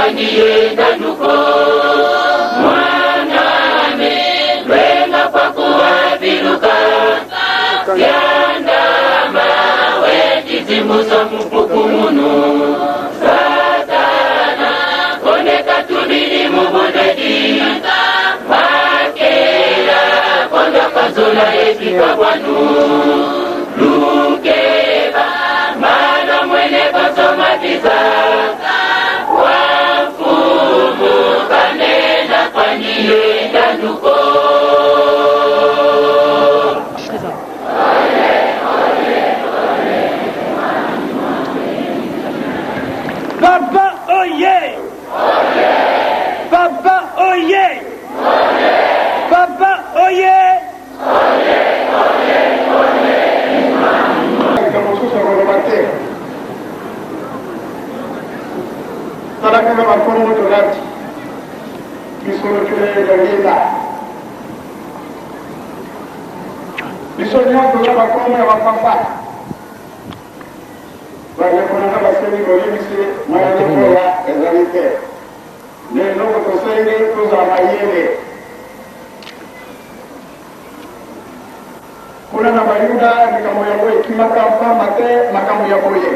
kwaniye ndanuko mwaname lwenga kwa kuwaviluka yandama wejizimuso mupukumunu satana koneka tubili mubudedi makera konda kazola yekika kwanu lukeba mana mwene kasomatiza wafumu kanena kwaniye ndanuko Baba oye! Baba oye! Baba oye! Talakana makono tulati bisoro kile dalila bisoro nyoto ya makono ya mapapa bale kuna kama semi kolibisi mwana ya ezalite ne loko tosenge tuza mayele kuna na mayuda nikamoya boye kimakamba mate makamoya boye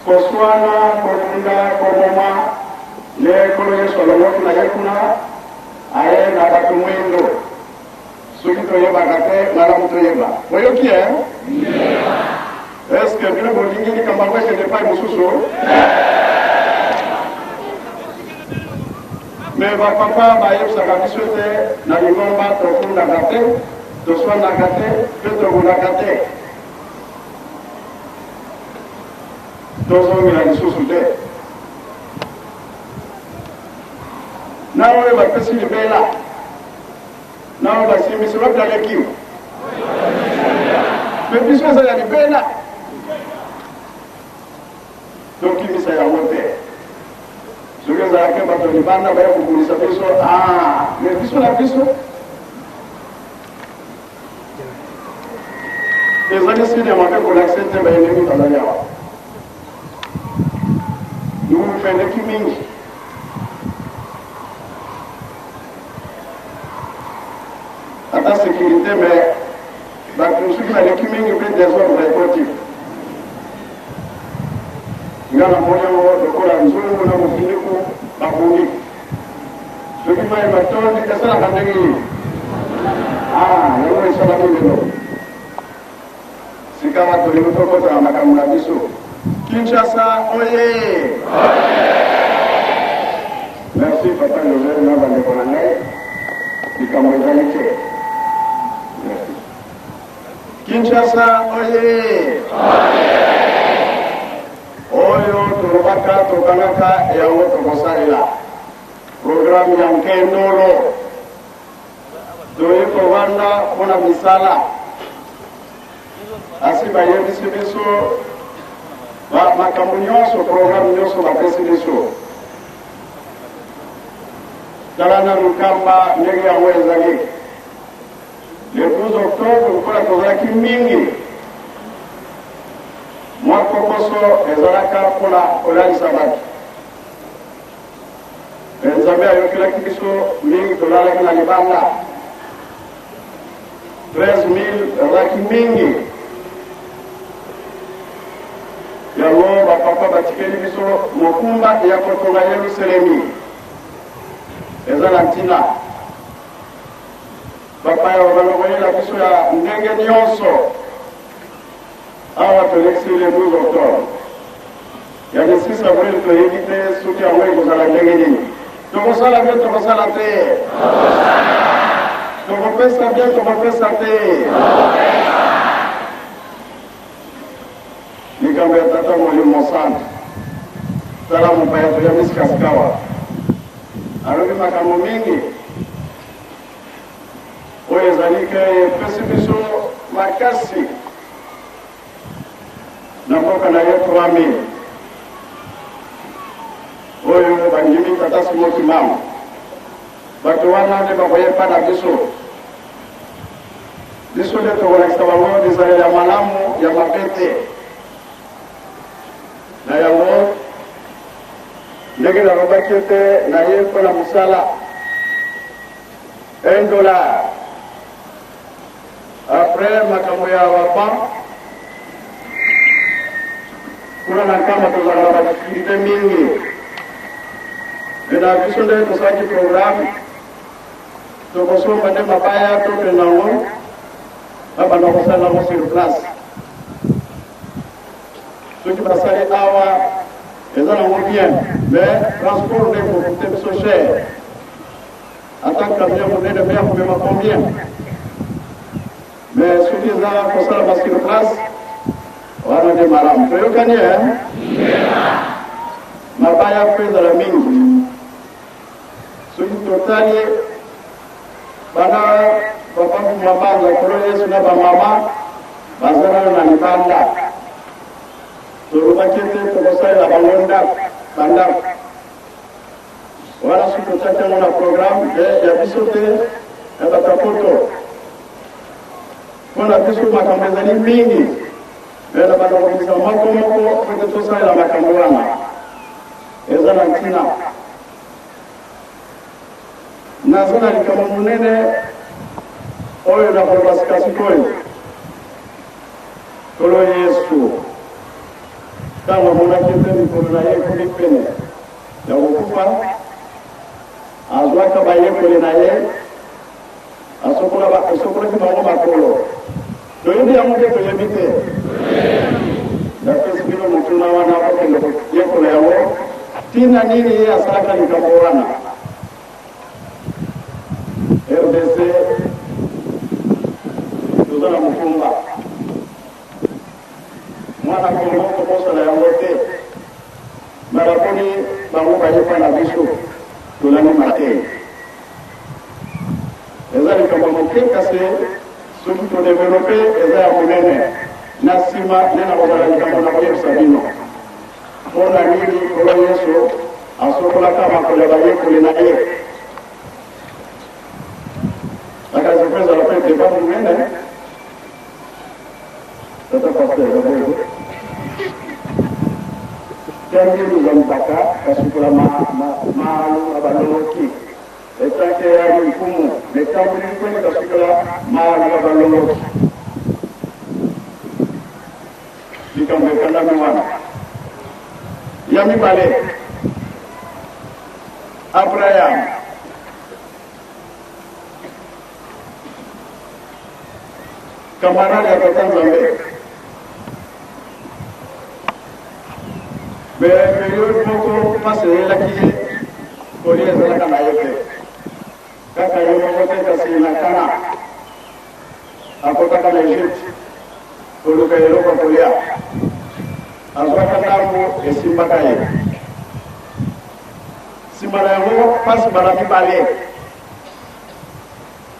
Koswana, Korunda, Koroma, le koloye Solomon na yakuna, aye na batumwendo. Sukito yeba kate, malamu to yeba. Voyo qui est? Est-ce que bien vous l'ingéniez comme vous êtes des pailles mususu? Mais va papa va yeb sakati souhaité na lingomba profunda kate, to swana kate, peut to kate. Tozongi na lisusu te nawe bapesi libela nawe basimbisi babyalekiwa me biso eza ya libela tokimisa yango te soki ezalaki bato libanda baya kokulisa biso me biso na biso ezali sine mabe kolakise te bayenemi bazali awa nous faisons des kimings. À la sécurité, mais nous sommes des kimings et des ordres réportifs. Nous avons le Coran, nous avons fini pour la police. Ce qui m'a étonné, c'est ça la catégorie. Nous avons ça la police. C'est quand on a donné notre côté à la Cameroun. Kinshasa, oye! Merci, Papa Joseph, nous avons décollé. Du Cameroun, merci. Kinshasa, oye! Oyo, Turubaka, Tukanaka, et Awo Tokosaila. Programme Yankendolo. Doye Kovanda, Pona Misala. Asiba Yebisibiso. Makambo nyonso programme nyonso bapesi biso tala na lukamba ndenge yango ezali le 12 octobre lokola tozalaki mingi mwa kokoso ezalaka mpona kolalisa bato nzambe ayokelaki biso mingi tolalaki na libanda 13 000 ezalaki mingi yango bapapa batikeli biso mokumba ya kotonga Yerusalemi eza na ntina bapaya balokolela biso ya ndenge nyonso awa tolekisi le 12 octobre ya le 6 avril toyebi te soki yango ekozala ndenge nini tokosala bien tokosala te tokopesa bien tokopesa te likambo ya tata molimo sana tala mopaya toya misikasikawa alobi makambo mingi oyo ezali ke epesi biso makasi na mboka na ye 3000 oyo bandimi tata simoki mama bato wana nde bakoyepa na biso biso nde tokolakisa bango bizaleli ya malamu ya mabe te na yango ndenge nalobaki ete na ye mpona mosala $1 après makambo ya bapa kuna na nkama tozala na badifficulté mingi me na biso nde tosalaki programme tokosomba nde mabaya tokende nango babanda kosala nango sur place soki basali awa eza nango bien mais transport nde kokute biso cher ata camion monene me akomema combien mais soki eza kosala ba sur place wana nde malamu toyokani mabaya mpe ezala mingi soki totali bana babangu mabanza kolo yesu na bamama bazala na libanda tolobaki ete tokosalela bango bandako wana soki totiaki yango na programme ya biso te ya batapoto mpona biso makambo ezali mingi me na bandakobisa moko ete tosalela makambo wana eza na ntina naza na likambo monene oyo nakoloba sikasikoyo kolo yesu ntango amonaki ete mikolo na ye ekoli pene ya kokufa azwaka bayekoli na ye asokolaki bango makolo toyebi yango te toyebi te napesi bino motuna wana kokende koyekola yango ntina nini ye asalaka likambo wana RDC toza na mokumba mwana kongo tokosala yango te maraponi bango bayepa na biso tolandi te eza likambo moke kasi soki todevelope eza ya monene na nsima nde na kozala likambo na koyebisa bino mpona nini kolo yesu asokolaka makolo ya bayekoli na ye akazipeza lapete deba monene tata pasteur zabego tangiluza mpaka kasukula malu abaloloki etanke ya mfumu netambuli kwenye kasukula malu abaloloki likambo ekandami wana ya mibale Abraham camarade ya tata Nzambe periode moko pasi eyelaki ye kolia ezalaka na ye te kaka ye moko te kasi na Kana akotaka na Egypte koluka eloko kolia azwaka ndambo esimbaka ye nsima na yango pasi bana mibale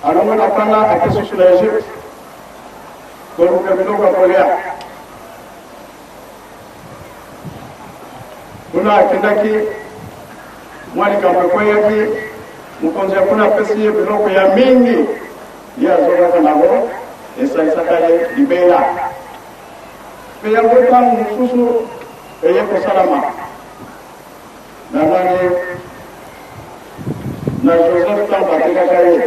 alongo na Kana ake susu na Egypte koluka biloko kolia kuna akendaki mwa likambo ekweyaki mokonzi akuna apesi ye biloko ya mingi ye azokaka nango esalisaka ye libela mpe yango ntango mosusu eye kosalama na nani na Joseph ntango batekaka ye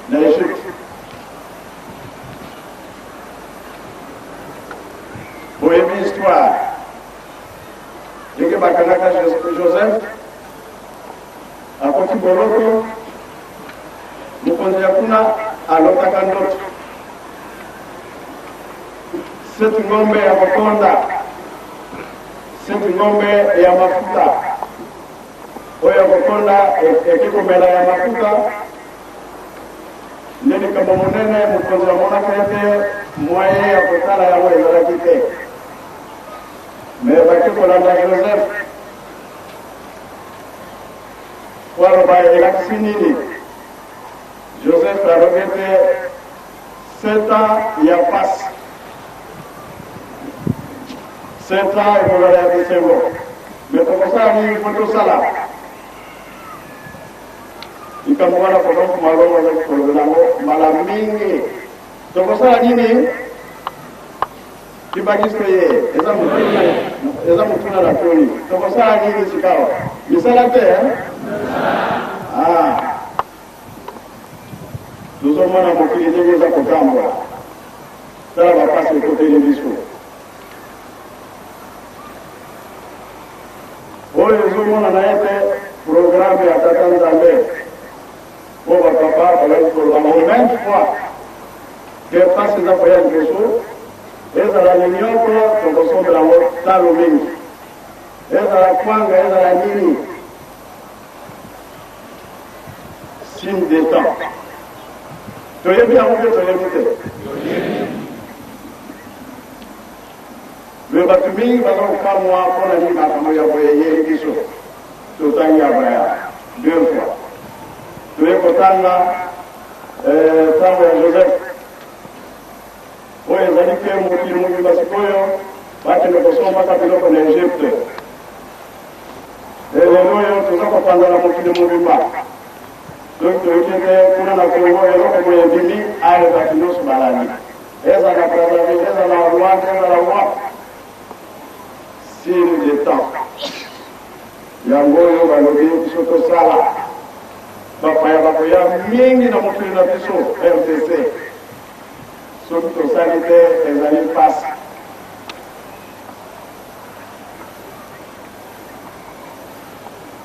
na Egypte oyebi histoire ndenge bakangaka Joseph akoti boloko mokonzi ya kuna alotaka ndoto seti ngombe ya kokonda seti ngombe ya mafuta oyo ya kokonda ekikomela ya mafuta nde likambo monene mokonzi amonaka ete mwaye ya kotala yango ezalaki te mais baki kolanda Joseph waloba elakisi nini Joseph alobi ete 7 ans ya pasi 7 ans ekozala ya bisengo me tokosala nini mpo tosala likambo wana kodonko malongo ezaki kolobela yango mbala mingi tokosala nini kibakiso ye eza motu eza motuna na toni tokosala nini sikawa misala te tozomona mokili ndenge eza kotambola tala bapasi ekoteli biso oyo ezomona na ete programme ya tata nzambe po bapapa bazali kolobama au maintes fois ke pasi eza koya liboso ezala minyoko tokosombela yango talo mingi ezala kwanga ezala nini signe de temps toyebi yango mpe toyebi te me bato mingi baza kokamwa mpona nini makambo ya boye eyeli biso totangi ya baya deux fois toye kotanga ntango ya joseph oyo ezali mpe mokili mobimba sikoyo bakende kosombaka biloko na egypte lelo oyo toza kopanzana mokili mobimba soki toyoki te kuna na kongo eloko boye ebimi ayo bato nyonso balali eza na brazzaville eza na rwanda eza na roi signe de temps yango oyo balobi biso tosala bapaya bakoya mingi na mokili na biso rdc soki tosali te ezali mpasi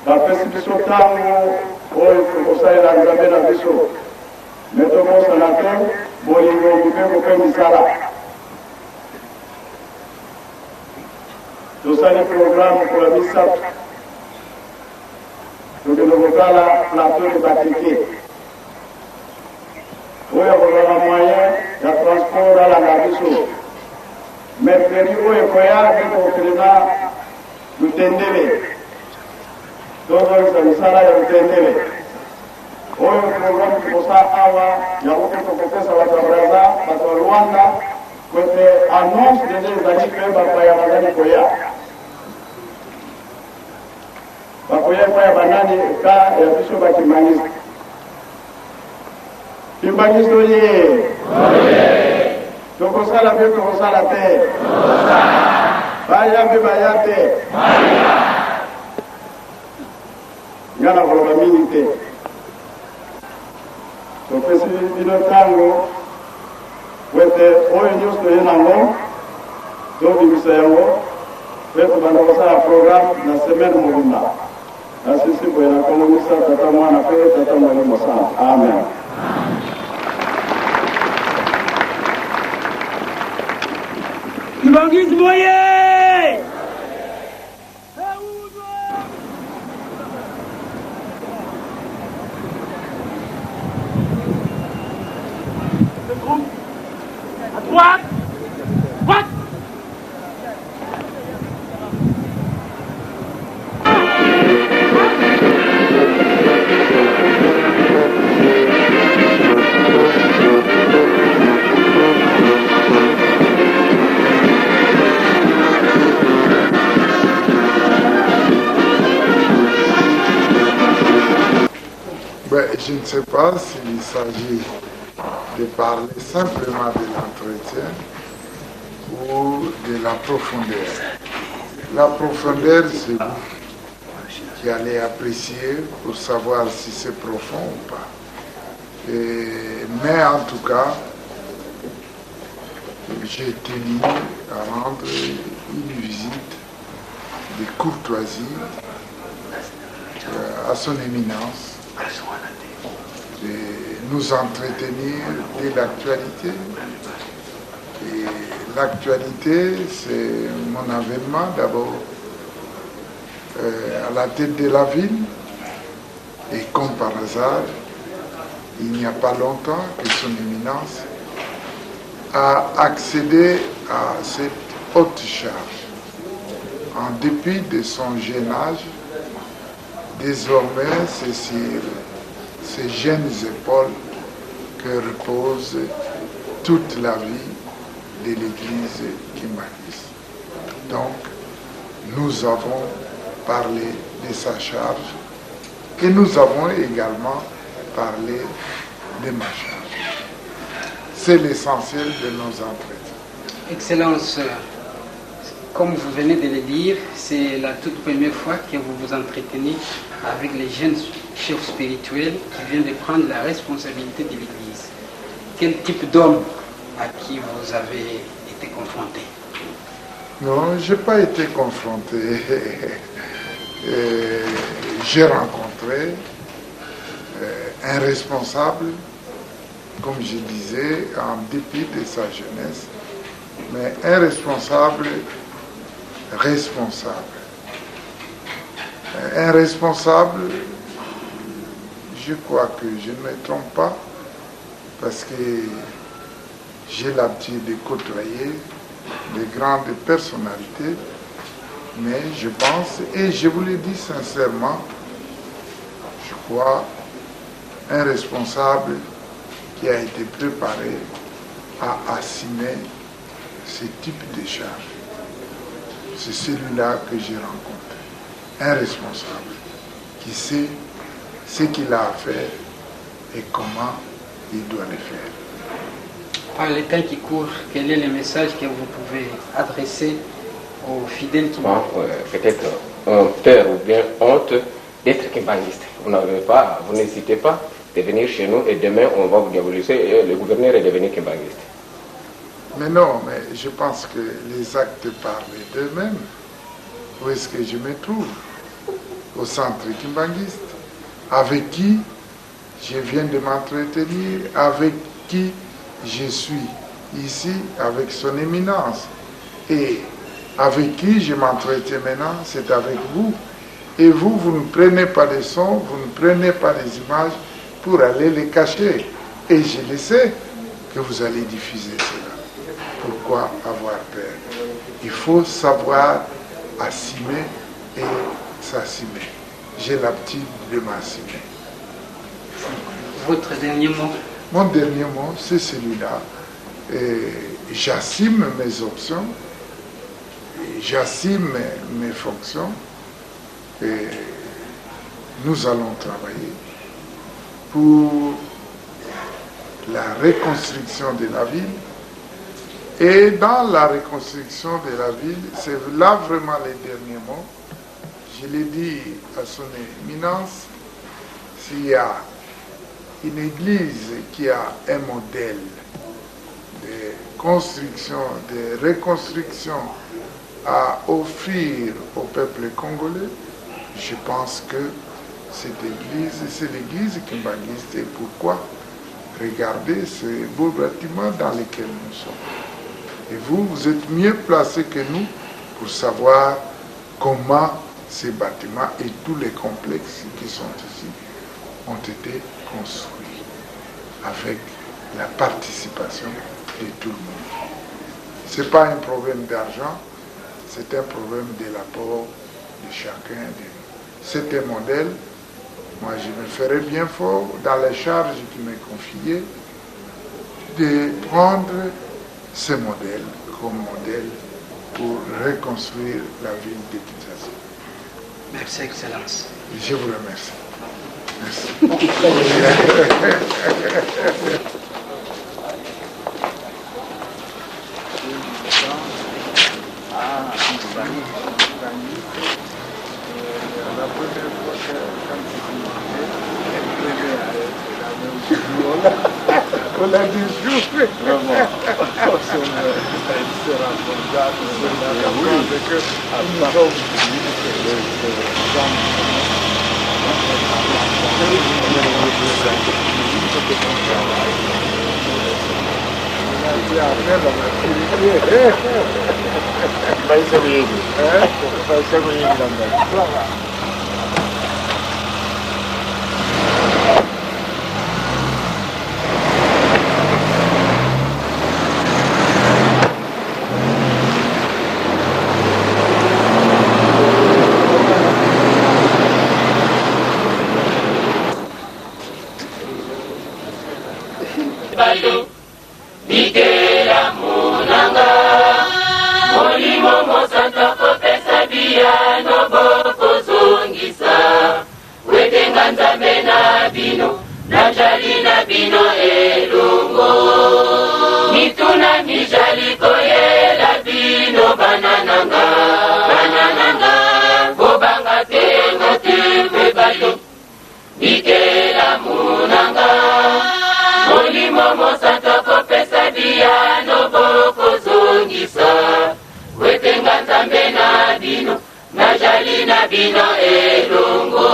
bapesi biso ntango oyo tokosalela nzambe na biso me tokosala te bolingo mibeko mpe misala tosali programe kola misato tokende kotala plateau de batike oyo kozala moyen ya transport alanga biso mercredi oyo ekoya mpe kokende na lutendele tozolisa misala ya lutendele oyo programme tokosa awa yango mpe tokopesa bato ya braza bato ya rwanda kote annonce deja ezali mpe bapaya bazali koya bakoya epai ya banani ka ya biso bakimangisi kimbangiso ye tokosala mpe tokosala te baya mpe baya te nga na koloba mingi te topesi bino ntango wete oyo nyonso toye nango tobimisa yango mpe tobanda kosala programme na semaine mobimba nasisi boye na kongo misa tata mwana mpe tata molimo sana amen. Kibangisi moye! À droite! Droite! Je ne sais pas s'il s'agit de parler simplement de l'entretien ou de la profondeur. La profondeur, c'est vous qui allez apprécier pour savoir si c'est profond ou pas. Mais en tout cas, j'ai tenu à rendre une visite de courtoisie à son éminence, de nous entretenir de l'actualité. Et l'actualité, c'est mon avènement d'abord à la tête de la ville. Et comme par hasard, il n'y a pas longtemps que son éminence a accédé à cette haute charge. En dépit de son jeune âge, désormais, c'est sur ces jeunes épaules que repose toute la vie de l'Église Kimbanguiste. Donc, nous avons parlé de sa charge et nous avons également parlé de ma charge. C'est l'essentiel de nos entretiens. Excellence, Comme vous venez de le dire, c'est la toute première fois que vous vous entretenez avec les jeunes chefs spirituels qui viennent de prendre la responsabilité de l'Église. Quel type d'homme à qui vous avez été confronté? Non, je n'ai pas été confronté. J'ai rencontré un responsable, comme je disais, en dépit de sa jeunesse, mais un responsable. Un responsable, je crois que je ne me trompe pas, parce que j'ai l'habitude de côtoyer de grandes personnalités, mais je pense, et je vous le dis sincèrement, je crois, un responsable qui a été préparé à assumer ce type de charge. C'est celui-là que j'ai rencontré. Un responsable qui sait ce qu'il a à faire et comment il doit le faire. Par le temps qui court, quel est le message que vous pouvez adresser aux fidèles qui peut-être peur ou bien honte d'être kimbanguiste. Vous n'hésitez pas de venir chez nous et demain on va vous diaboliser et le gouverneur est devenu kimbanguiste. Mais non, mais je pense que les actes parlent d'eux-mêmes. Où est-ce que je me trouve? Au centre kimbanguiste. Avec qui je viens de m'entretenir, avec qui je suis ici, avec son éminence. Et avec qui je m'entretiens maintenant, c'est avec vous. Et vous, vous ne prenez pas des sons, vous ne prenez pas des images pour aller les cacher. Et je le sais que vous allez diffuser cela. Pourquoi avoir peur? Il faut savoir assumer et s'assumer. J'ai l'habitude de m'assumer. Votre dernier mot? Mon dernier mot, c'est celui-là. J'assume mes options, j'assume mes fonctions, et nous allons travailler pour la reconstruction de la ville. Et dans la reconstruction de la ville, c'est là vraiment les derniers mots. Je l'ai dit à son éminence, s'il y a une église qui a un modèle de construction, de reconstruction à offrir au peuple congolais, je pense que cette église, c'est l'église kimbanguiste. Et pourquoi? Regardez ce beau bâtiment dans lequel nous sommes. Et vous, vous êtes mieux placés que nous pour savoir comment ces bâtiments et tous les complexes qui sont ici ont été construits avec la participation de tout le monde. Ce n'est pas un problème d'argent, c'est un problème de l'apport de chacun de nous. C'est un modèle. Moi, je me ferais bien fort, dans les charges qui m'est confiées, de prendre ce modèle comme modèle pour reconstruire la ville de Kinshasa. Merci, Excellence. Je vous remercie. Merci. On a des jours. Vraiment. Bayo, Mikela Munanga, Molimo Mosanta Kopesa Biano Boko Zongisa, Wetenga Nzambe na Bino, Najali na Bino Elungo, Mituna Mijali Koyela Bino Banananga. bino elongo.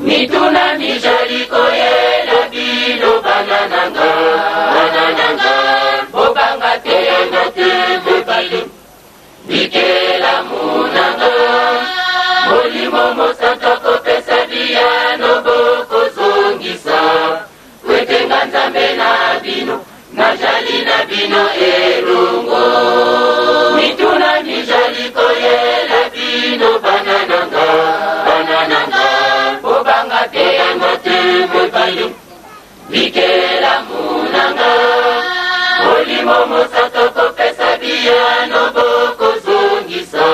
Mituna mijali koyela bino banananga, banananga, bobanga tena tebe bali, bikela munanga, molimo mosanto kopesa biyano boko zongisa, wetenga nzambe na bino, najali na bino elongo. Mituna mijali koyela bino banananga, banananga, bobanga tena tebe bali, bikela munanga, molimo mosanto kopesa biyano boko zongisa,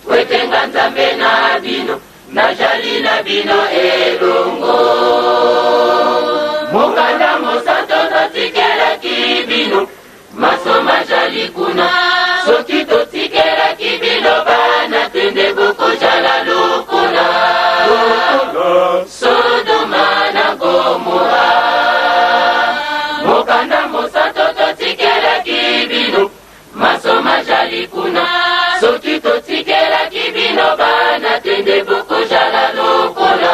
wetenga nzambe na bino, najali na bino elongo. Mokanda mosanto totikela kibino, masoma jali kuna, soki totikela kibino bana tende boko jala lokuna, Sodoma na Gomora. Mokanda mosanto totikela kibino, masoma jali kuna, soki totikela kibino bana tende boko jala lokuna,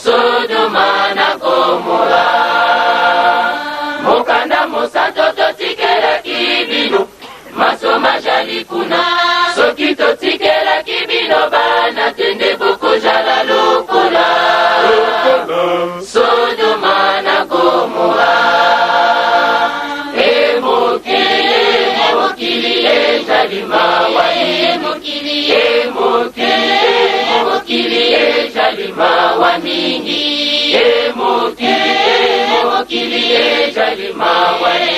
Sodoma na Gomora. Mokanda mosanto totikela kibino, masoma jali kuna, soki totikela kibino bana tende boko jala lokuna, Sodoma na Gomora. Emokili ejali mawani, emokili ejali mawa mingi, emokili ejali mawani,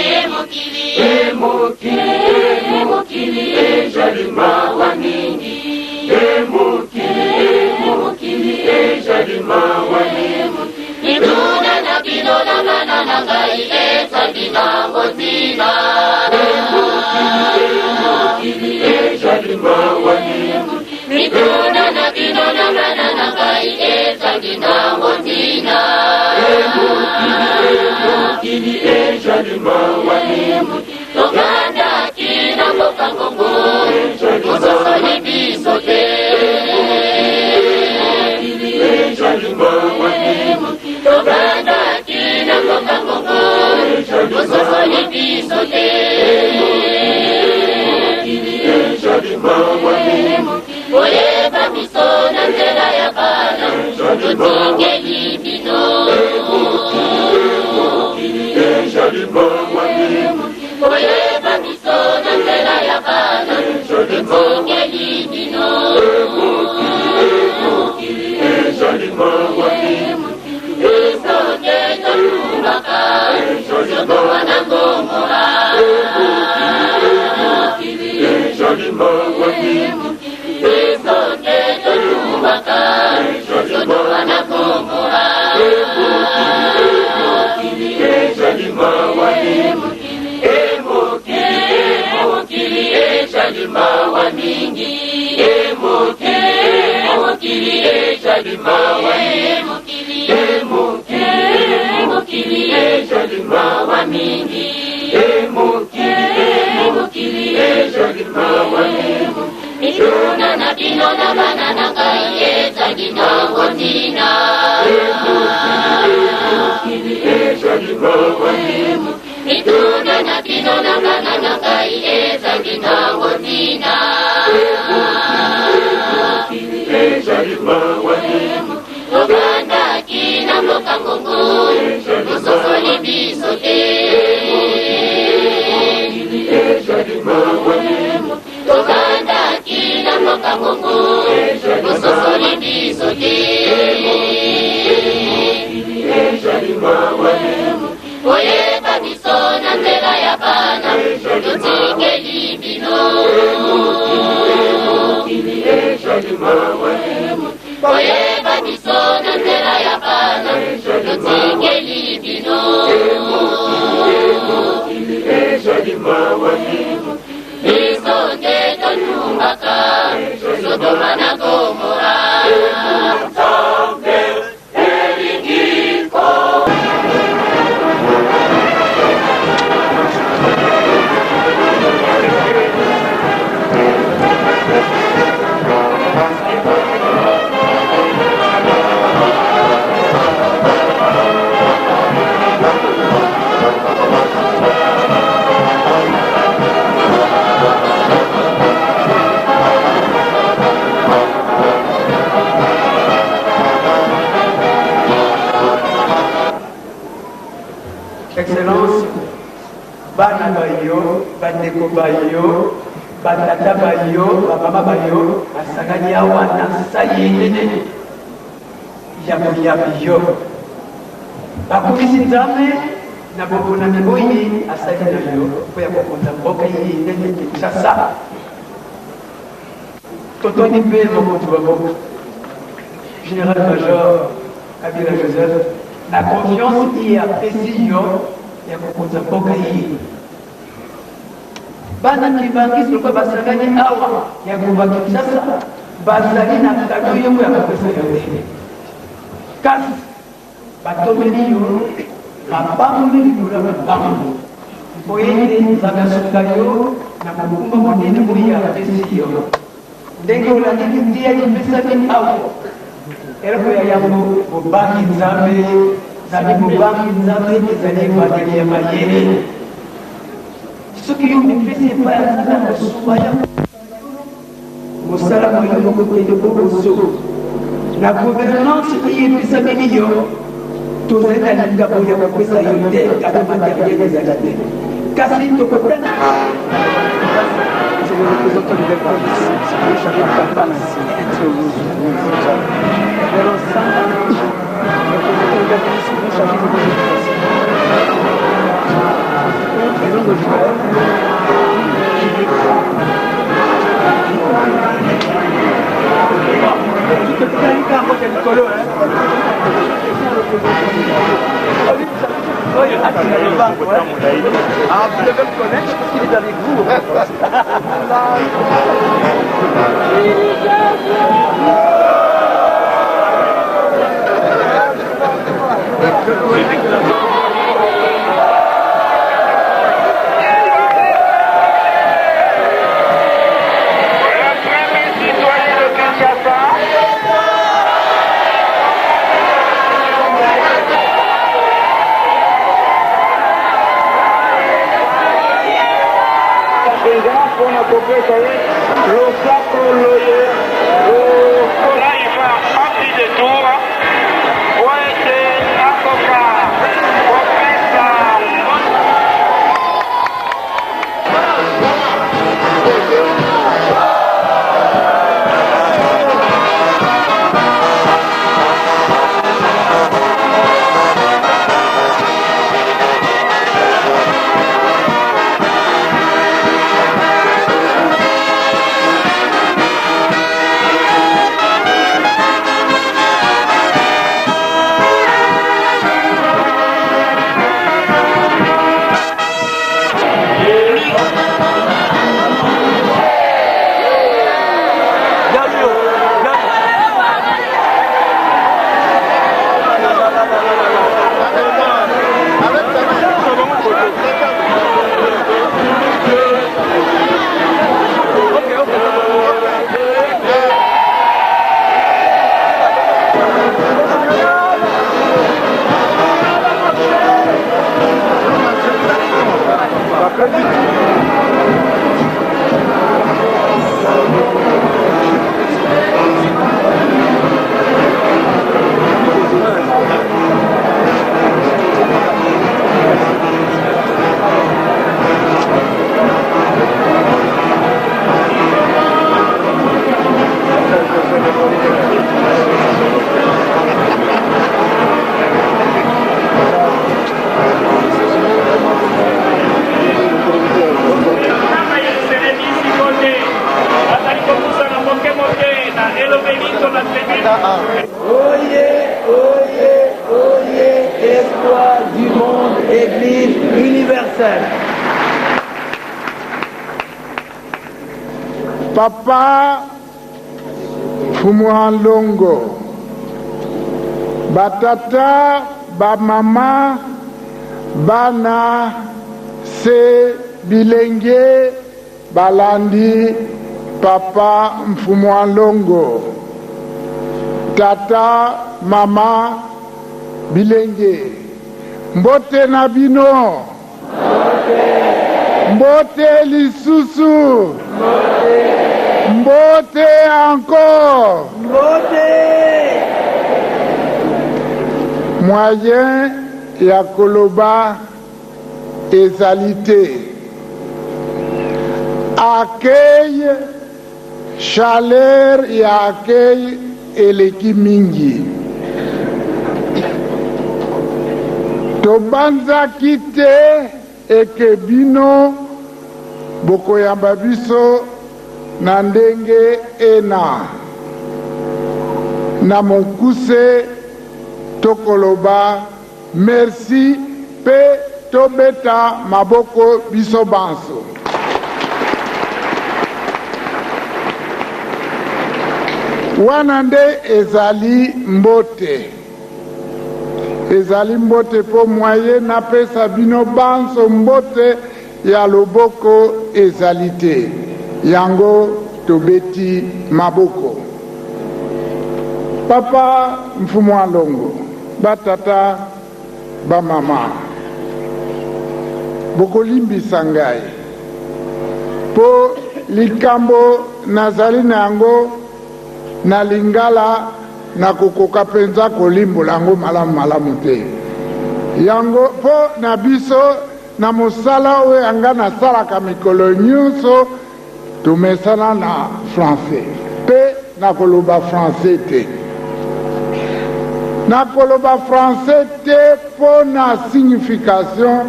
emokili ejali mawa mingi, emokili ejali mawa mingi. Mituna na bino na mana na ngai ezali na ngotina, emokili ejali mawa mingi. Mituna na bino na mana na ngai ezali na ngotina, emokili ejali mawa mingi. Tokanda kina koka kongo, mososoli biso te, emokili ejali mawa mingi. Tokanda kina koka kongo, mososoli biso te, emokili ejali mawa mingi. Oyeba biso na nzela ya bana, totikeli bino, emokili ejali mawa mingi. Oyeba biso na nzela ya bana, totikeli bino, emokili ejali mawa mingi. Biso te tolumbaka, Sodoma na Gomora, emokili ejali mawa mingi. Biso te tolumbaka, Sodoma na Gomora, emokili ejali mawa mingi. Emokili ejali mawa mingi, emokili ejali mawa mingi, emokili ejali mawa mingi, emokili ejali mawa mingi. Mituna na bino na bana na ngai ezali na ngotina, emokili ejali mawa mingi. Mituna na bino na bana na ngai ezali na ngotina, emokili ejali mawa mingi. Tokanda kina mboka kongo, mososoli biso te, emokili ejali mawa mingi. Tokanda kina mboka kongo, mososoli biso te, emokili ejali mawa mingi. Oyeba biso na nzela ya bana, totikeli bino, emokili ejali mawa mingi. Oyeba biso na nzela ya bana, totikeli bino, emokili ejali mawa mingi. Biso te tolumbaka, Sodoma na Gomora, Nzambe elingiko. bandeko bayo batata bayo bamama bayo basangani awa na nsali enene ya koyambi yo bakomisi nzambe na bobonami oyi asali na yo mpo ya kokonza mboka ye enene kinshasa totoni mpe mokonzi wa mboka général major Kabila Joseph na confiance et apprécie yo ya kokonza mboka ye bana kibangisi lokwa basangani awa ya kuva kinshasa bazali na kado yongo ya kopesa yo te kasi batomeli yo babangoli likolo ya mabango mpo ete nzambe asunga yo na mokumba monene oyo apesi yo ndenge olandiki ntia lipesaki awa eloko ya yango bobangi nzambe zali bobangi nzambe ezali ebandeli ya mayele soki yo mipesi epai ya nzambe ya kosuwa ya mosala moyo moko kende boboso na gouvernance oyo epesameli yo tozali na lingabo ya kopesa yo te kaka materiel ezali te kasi tokotana Ah, vous devez le connaître parce qu'il est avec vous. Papa Fumuhalongo, batata, bamama, bana, se bilenge, balandi, papa Fumuhalongo, tata, mama, bilenge, mbote nabino, mbote lisusu, mbote encore. Mbote. Moyen ya koloba ezalité. accueil, chaleur et accueil eleki mingi. Tobanzaki te eke bino bokoyamba biso na ndenge ena. Na mokuse tokoloba merci pe tobeta maboko biso banso. Wana nde ezali mbote. Ezali mbote po mwaye na pesa bino banso mbote ya loboko ezali te. Yango tobeti maboko. Papa mfumu alongo, batata, bamama, bokolimbisa ngai po likambo nazali nango na lingala na kokoka penza kolimbola yango malamu te. Yango po na biso na mosala oyo yanga nasalaka mikolo nyonso tumesana na français pe na koloba français te. Na koloba français te po na signification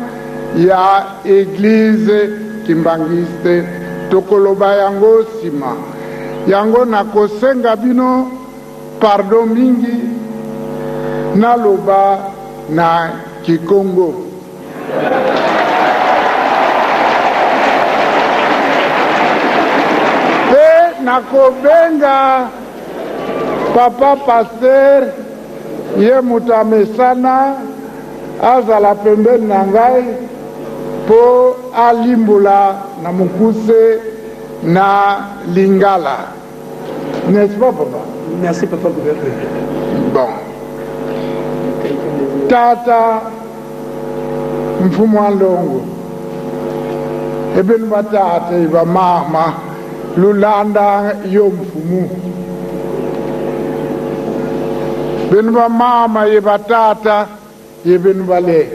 ya église kimbangiste tokoloba yango sima. Yango na kosenga bino pardon mingi na loba na Kikongo. Pe na kobenga papa pasteur ye mutamesana azala pembeni na ngai po alimbula na mukuse na lingala. N'est-ce pas, papa? Merci, papa gouverneur. Bon. Tata mfumu alongo ebenu batata iba mama lulanda yo mfumu benu ba mama ye batata ye benu bale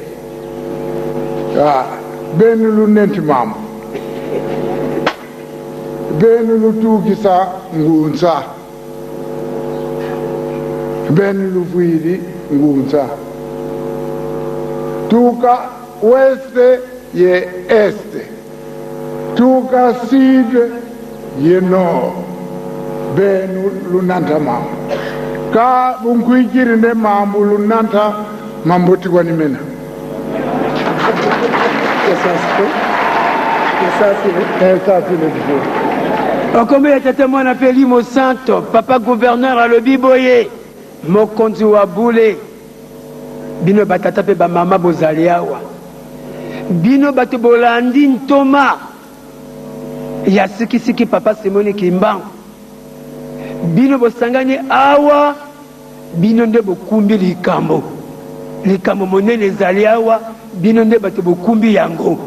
benu lunenti mama benu lutukisa ngunza benu luvwili ngunza tuka weste ye este tuka sud ye nord benu lunanta mama ka bunkuikiri ne mambu lunanta mamboti kwa nimena. Okombe ya tete mwana peli mo santo papa gouverneur a lobi boye mokonzi wa bule bino batata pe ba mama bozali awa bino bato bolandi ntoma ya sikisiki papa Simoni Kimbangu bino bosangani awa bino nde bokumbi likambo monene ezali awa bino nde bato bokumbi yango.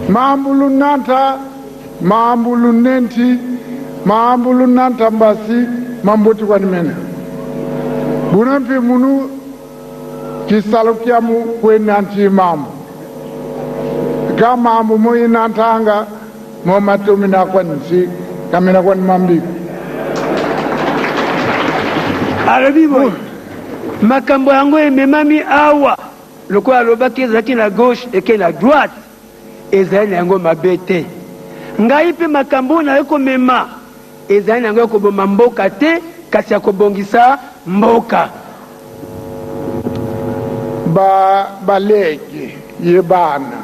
Mambulu nanta mambulu nenti mambulu nanta mbasi mamboti kwa nimena bunampi munu kisalukiamu kwe nanti mambu ka mambu moyi nantanga mo matumina kwa nisi kamina kwa nimambiku alobi boy makambo yango ememami awa lokola alobaki ezalaki na gauche eke na droite ezali na yango mabe te ngai mpe makambo naye komema ezali na yango ya koboma mboka te kasi ya kobongisa mboka. Baleke ye bana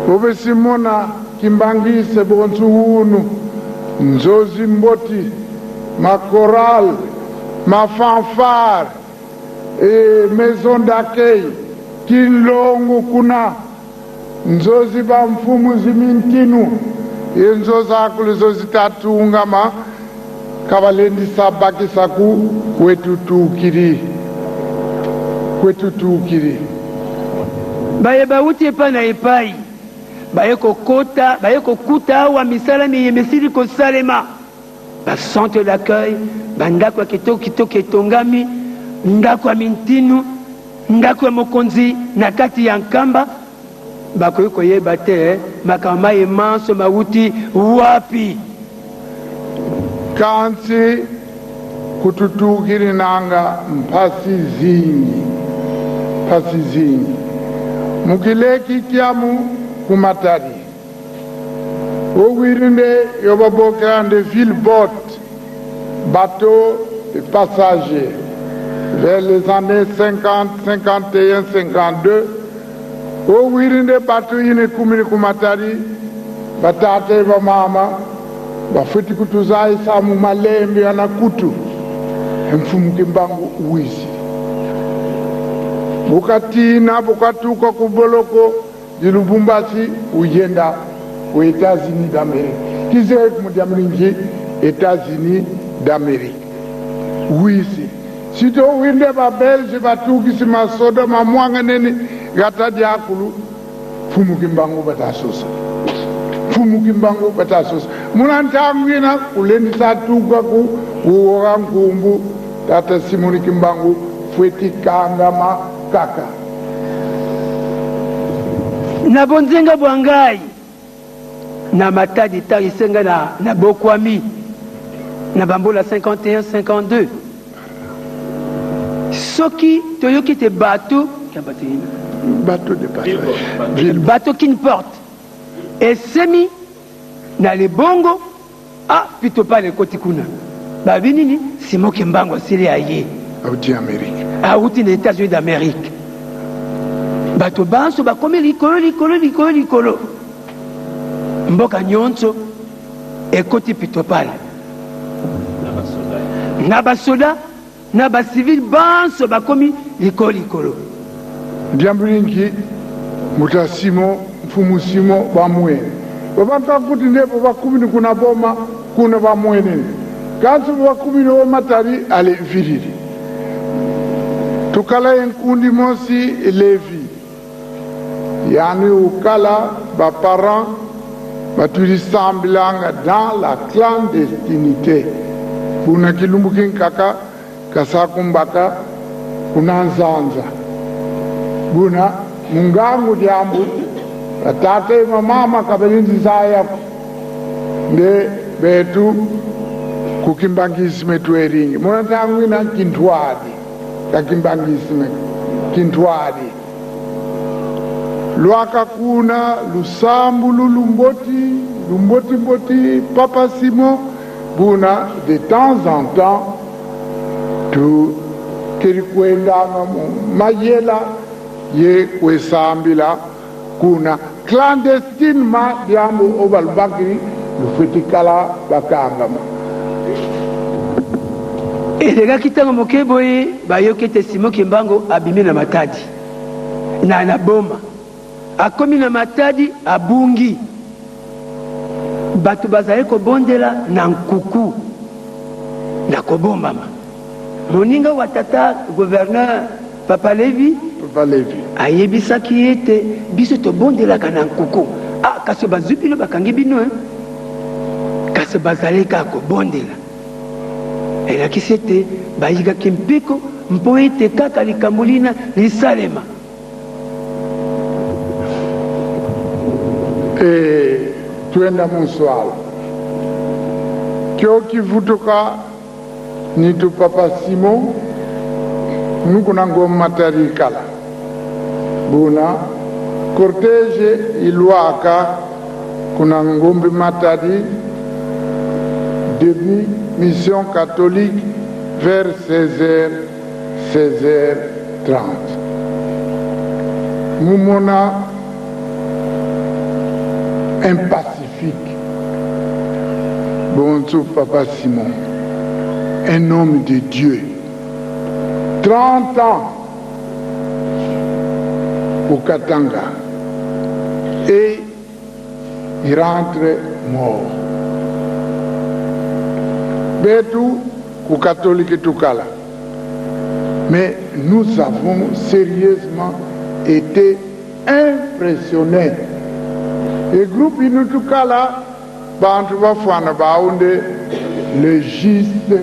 obesimona kimbangise bonsuhunu nzozi mboti makoral mafanfare maison d'accueil kinlongu kuna nzozi ba mfumu zimintinu yenzozi akulu zozitatunga ma kabalendisa bakisa ku kwetutukiri baye bauti epai na epai baye kokuta awa misala miyemesili kosalema bacentre d'accueil bandako ya kitoko etongami ndako ya mintinu ndako ya mokonzi na kati ya nkamba bakoki koyeba te makambo mayemanso mawuti wapi. Kansi kututukiri nanga mpasi zingi mukileki kiamu kumatari owirinde yobabokande vilbot bateau de passagers vers les années 50, 51, 52 owirinde bateau yine kumiri kumatari batate bamama bafuti kutuzai samu malembe yana kutu mfumu kimbangu uwisi bukatina bukatuka kuboloko di Lubumbashi uyenda aux États-Unis d'Amérique kizere kumudiamringi États-Unis d'Amérique uwisi sito winde ba Belge batukisi masoda mamwanga nene gata diakulu mfumu kimbangu batasusa Kimbangu batasos munantangwina kuleni satuka ku uoga ngumbu tata Simoni Kimbangu fweti kangama kaka na bonzenga bwangai na matadi tarisenga na bokwami na bambola 51 52 soki toyoki te bateau de passage bateau qui ne porte et semi na le bongo plutôt pas le koti kuna babi nini Simon Kimbangu asili aye auti Amérique auti na États-Unis d'Amérique bato banso bakomi likolo mboka nyonso ekoti plutôt pale na basoda na bacivil banso bakomi likolo diambulingi muta Simon mfumu Simon bamwene babakakuti ndipo bakumini kuna boma kuna bamwene kansu bakumini o matari ale viriri tukala enkundi mosi Levi yani ukala ba parents batulisambilanga dans la clandestinité kuna kilumbukin kaka kasakumbaka kuna nzanza buna mungangu diambu tate mama kabelinzi saya nde betu kukimbangisime tweringi mona tangwina kintwadi kakimbangisime kintwadi lwaka kuna lusambu lumboti papa Simon buna de temps en temps tu kerikwendanga mayela ye kwesambila kuna clandestinement diambo obalbakiri lufetikala bakangama elekaki ntango moke boye bayoki ete Simon Kimbangu abimi na matadi na boma akomi na matadi abungi bato bazali kobondela na nkuku na kobombama moninga wa tata gouverneur Papa Levi ayebisaki ete biso tobondelaka na nkuku kasi bazwi bino bakangi bino kasi bazali kaka kobondela elakisi ete bayikaki mpiko mpo ete kaka likambo lina lisalema twenda monswala kyo kivutuka nitu Papa Simon nukuna ngoma matari kala buna cortège ilwaka kuna ngombe matari début mission catholique vers 16h30 mumona un pacifique bonjour Papa Simon un homme de Dieu 30 ans au Katanga et il rentre mort. Betou au catholique Tukala. Mais nous avons sérieusement été impressionnés. Le groupe Inutukala, le giste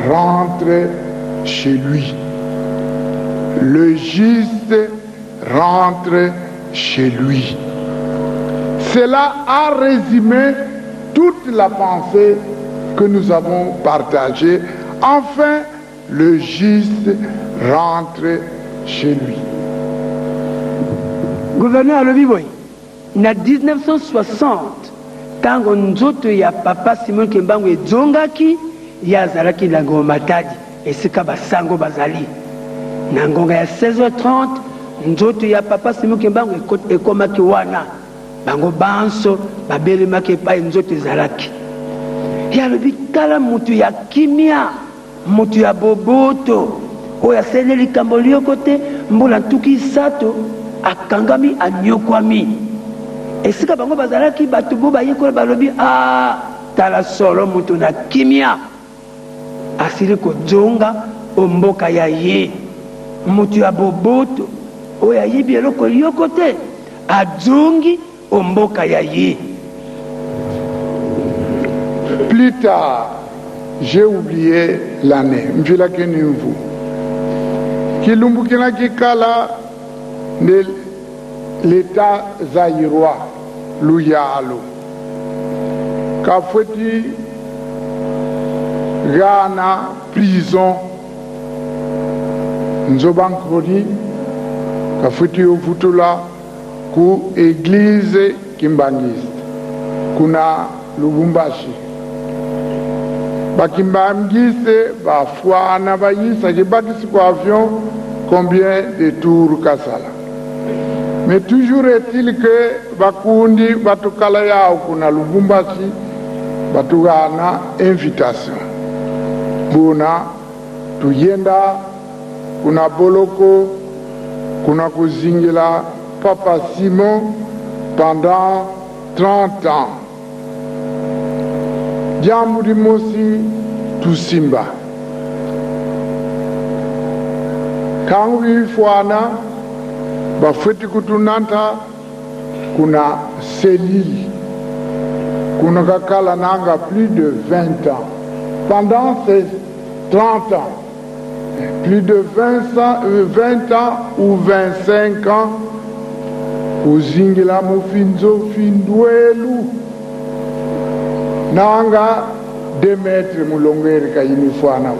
rentre chez lui. Le giste rentre chez lui. Cela a résumé toute la pensée que nous avons partagée. Enfin, le juste rentre chez lui. Gouverneur Alobiboy, en 1960, tango nzoto ya papa Simon Kimbangu ezongaki ya azalaki na Ngoma Matadi esika basango bazali. Na ngonga ya 16h30, nzoto ya papa Simon Kimbangu ekomaki wana. Bango banso babelemaki epai nzoto ezalaki. Ya lobi tala mutu ya kimia, mutu ya boboto, oyo asene likambo lioko te, mbula ntuki sato akangami anyokwami. Esika bango bazalaki bato bo bayekola balobi tala solo mutu na kimia asili kojonga omboka ya ye. Mutu ya boboto oyo ayebi eloko lioko te ajongi omboka ya ye. Plus tard, j'ai oublié l'année. Mvila Kenimvu. Kilumbukina Kikala de l'État zaïrois, Louyalo. Kafoueti Ghana, prison. Nzobankodi. Kafoueti Ovutula, ku église Kimbangiste. Kuna Lubumbashi. Bakimbangiste, Bafouana, Baïsa, j'ai bâti sur avion, combien de tours Kassala. Mais toujours est-il que Bakundi, Batukalaya, Kuna Lubumbashi, Batugana, invitation. Buna, Tuyenda, Kuna Boloko, Kuna Kuzingila, Papa Simon, pendant 30 ans. Jamuri Mosi Tusimba. Kangwi Fwana, Bafeti Kutunanta, Kuna Selili. Kuna Kakala Nanga plus de 20 ans. Pendant ces 30 ans, plus de 20 ans ou 25 ans, Uzingila Mufinzo Findwelu. Nanga Demetre Mulongeri Kayini Fwana.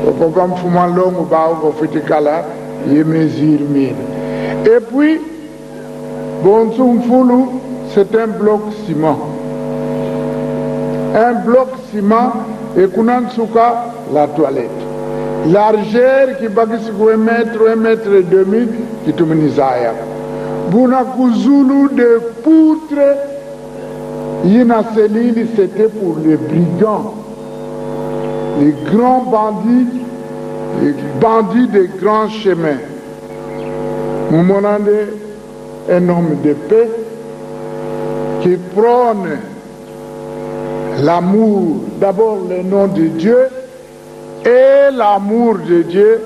Okokam Fumalongo Bao Kofitikala Yemezir Mine. Et puis, Bonsum Foulou, c'est un bloc ciment. Un bloc ciment et Kunansuka, la toilette. Largeur qui bagisiko 1 mètre et demi, qui tuminizaya. Bunakuzulu de poutres. Yina Selili, c'était pour les brigands, les grands bandits des grands chemins. Moumonande, un homme de paix qui prône l'amour, d'abord le nom de Dieu et l'amour de Dieu,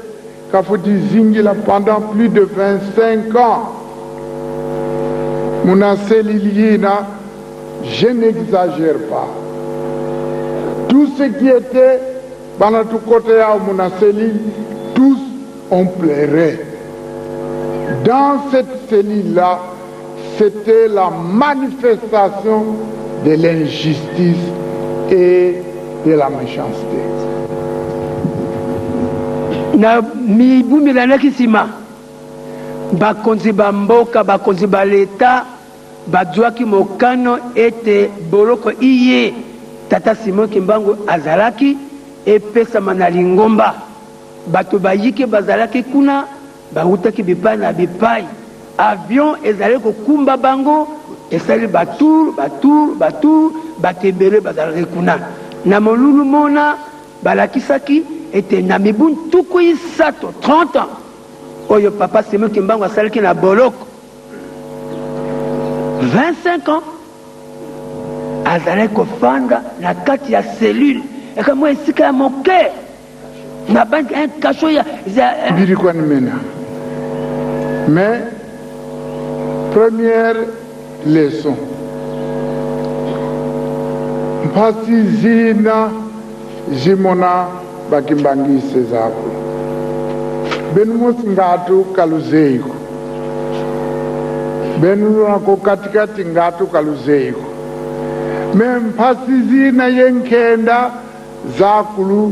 qu'a fait Zingila pendant plus de 25 ans. Mouna Selili, je n'exagère pas. Tout ce qui était Banatou côté à Mounaseli, tous ont pleuré. Dans cette cellule-là, c'était la manifestation de l'injustice et de la méchanceté. Na mibu milana kisima bakonzi bamboka bakonzi baleta badwaki mokano ete boloko iye tata Simon Kimbangu azalaki epesama na Lingomba. Bato bayike bazalaki kuna bautaki bipai na bipai. Avion ezali kokumba bango esali batur batembele bazalaki kuna. Na molulu mona balakisaki ete na mibu tuku isato 30 ans oyo papa Simon Kimbangu asalaki na boloko 25 ans azalaki kofanda na kati ya cellule ekamwa esika ya moke na banki un cachot ya birikwa nimena. Mais première leçon, mpasi zina jimona bakimbangise zako benumusi ngatu kaluzeiko benuna ko katikati ngatu kaluzeiko même pasizi na yenkenda zakulu.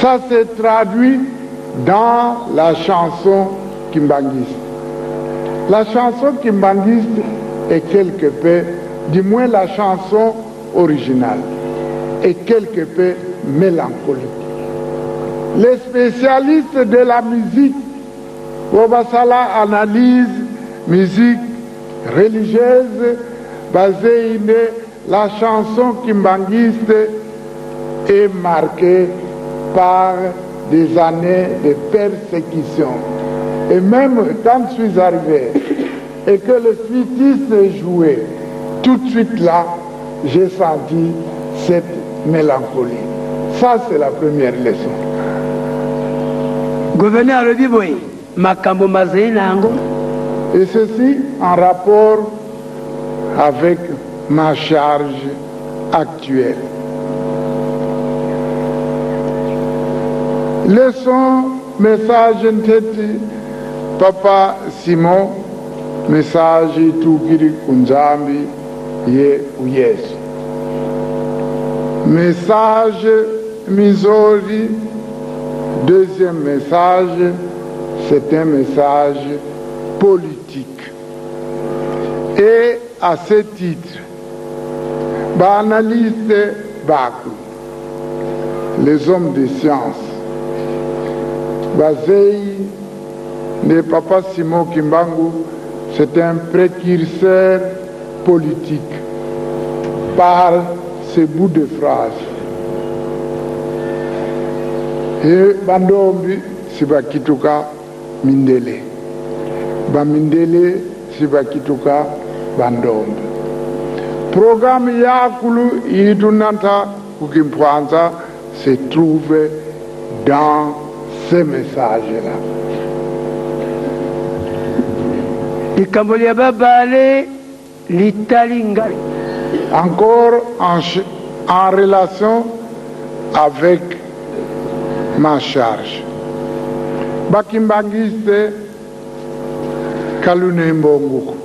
Ça se traduit dans la chanson kimbanguiste. La chanson kimbanguiste est quelque peu, du moins la chanson originale, est quelque peu mélancolique. Les spécialistes de la musique, Wabasala analyse musique religieuse basée sur la chanson kimbanguiste est marquée par des années de persécution. Et même quand je suis arrivé et que le spiritiste jouait, tout de suite là, j'ai senti cette mélancolie. Ça, c'est la première leçon. Gouverneur Lebiboy, Makambo Mazéinango. Et ceci en rapport avec ma charge actuelle. Leçon, message nteti, Papa Simon, message Tukiri Kunzambi, Ye Uyesu. Message Misori, deuxième message, c'est un message politique. Et à ce titre, analyste Bakou, les hommes de science, basé de Papa Simon Kimbangu, c'est un précurseur politique par ces bouts de phrases. Et Bandombi, Sibakituka Mindele. Bamindele, Sibakituka Bandombi. Programme Yakulu Idunanta Kukimpwanza se trouve dans ces messages-là. Encore en relation avec ma charge. Bakimbangiste Kalune Mbongu.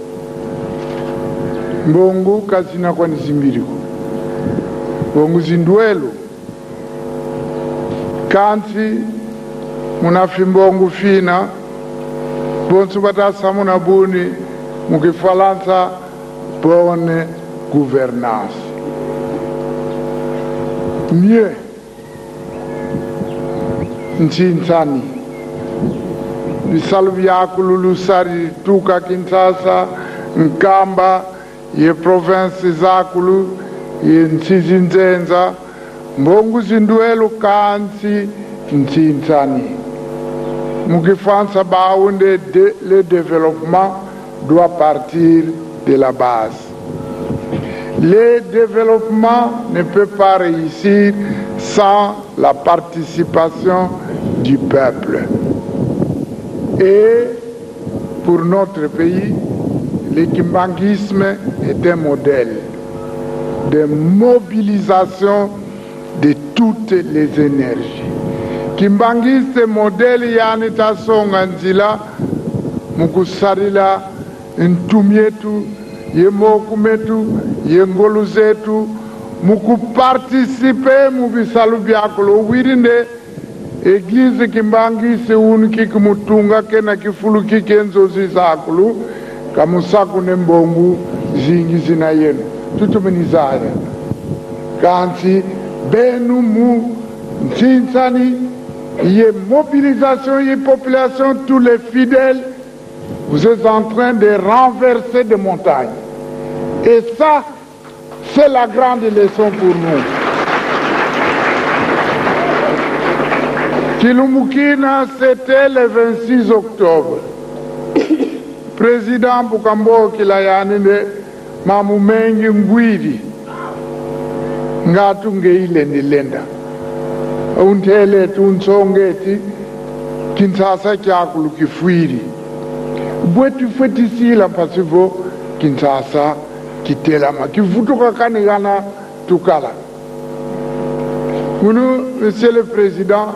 Mbongu Kasina Kwanisimbiriku. Mbongu Zinduelo. Kansi Munafimbongu Fina. Bonsu Batasa Munabuni Mukifalansa bonne gouvernance. Mieux, Nchinsani, Bisalviakulu Lusari, Tuka Kinshasa, Nkamba, ye province Zakulu, ye Nchizinzenza, Mbongu Zinduelu Kansi, Nchinsani. Mukifansa Baounde, le développement doit partir de la base. Le développement ne peut pas réussir sans la participation du peuple. Et pour notre pays, le kimbanguisme est un modèle de mobilisation de toutes les énergies. Kimbanguiste modèle yanita songanzila mukusarila ntumietu yemokumetu yengolu zetu mukuparticipe mubisalu byakolo wirinde eglise kimbangise uniki kumutunga kena kifulu kikenzozi zakulu kamusaku nembongu zingi zina yenu tutuminizaya kansi benu mu nchinsani ye mobilisation ye population tous les fidèles. Vous êtes en train de renverser des montagnes. Et ça, c'est la grande leçon pour nous. Kilumukina, c'était le 26 octobre. Président Bukambo Kilayanine, Mamumengi Ngwidi, Ngatungeile Nilenda. Untele Tunsongeti, Kinsasa Kyakulu Kifwiri. Bwetu fetisi la pasivo Kinshasa kitelama kivutuka kanigana tukala. Monsieur le Président,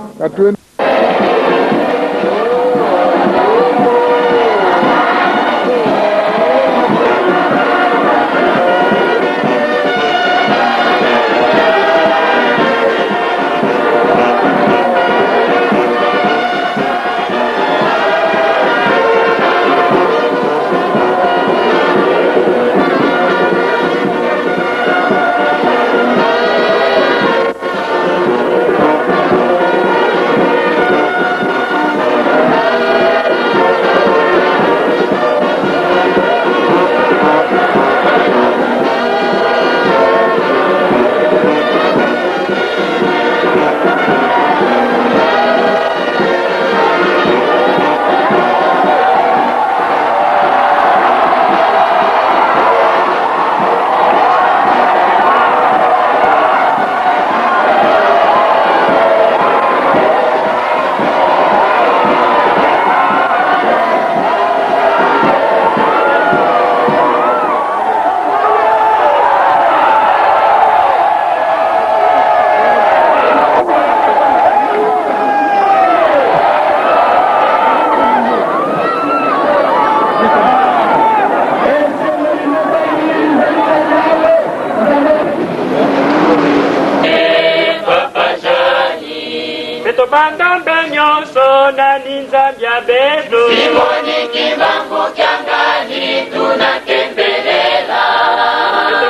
bandombe nyonso na ninzambi ya bedo Simoni Kimbangu Kiangani tunakembelela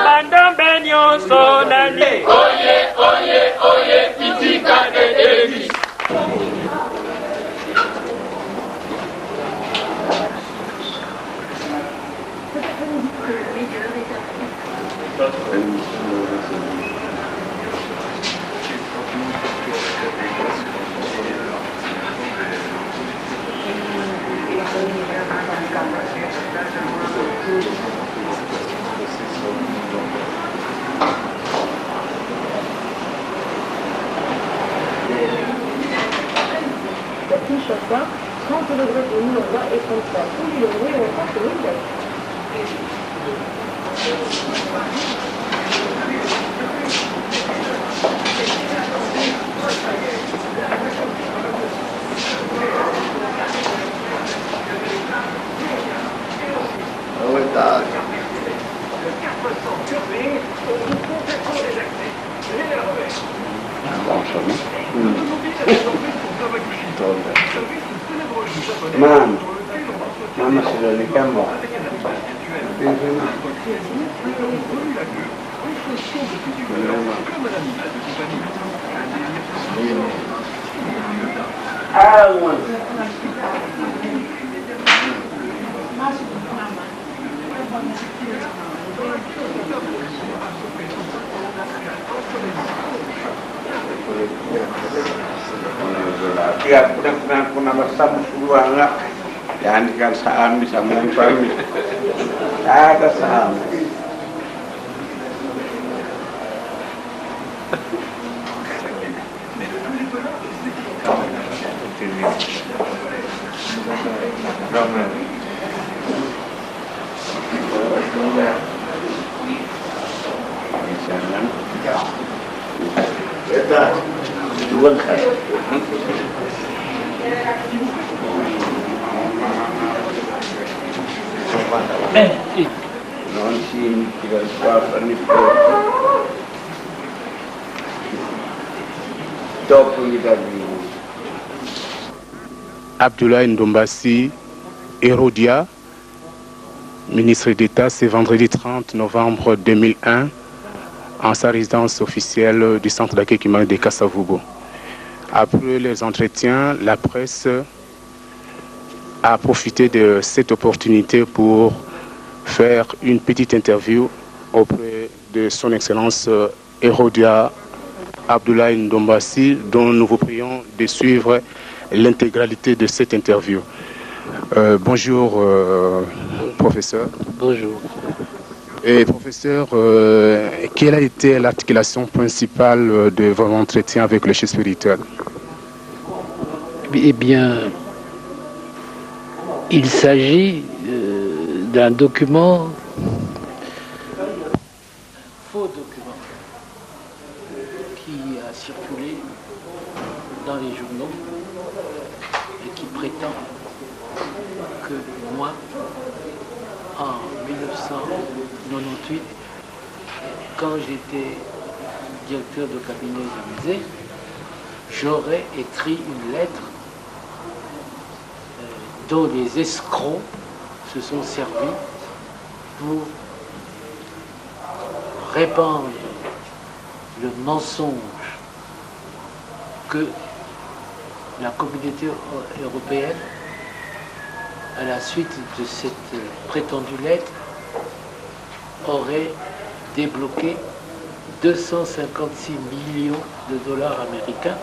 bandombe nyonso na Oye, oye, oye, itika de Davis La Kinshasa, 30 degrés de Minova et 33. Tous les degrés ont pas fini. Mama silalikamo. Kuna masamu suruanga yani kan saan bisa mengpami ada saham Abdoulaye Ndombassi Herodia, ministre d'État, c'est vendredi 30 novembre 2001, en sa résidence officielle du centre d'accueil Kimbangu de Kasavubu. Après les entretiens, la presse a profité de cette opportunité pour faire une petite interview auprès de son Excellence Herodia Abdoulaye Ndombassi, dont nous vous prions de suivre l'intégralité de cette interview. Bonjour, professeur. Bonjour. Et professeur, quelle a été l'articulation principale de votre entretien avec le chef spirituel? Eh bien, il s'agit d'un document, faux document, qui a circulé dans les journaux et qui prétend que moi, en 1998, quand j'étais directeur de cabinet du musée, j'aurais écrit une lettre dont les escrocs se sont servis pour répandre le mensonge que la communauté européenne, à la suite de cette prétendue lettre, aurait débloqué 256 millions de dollars américains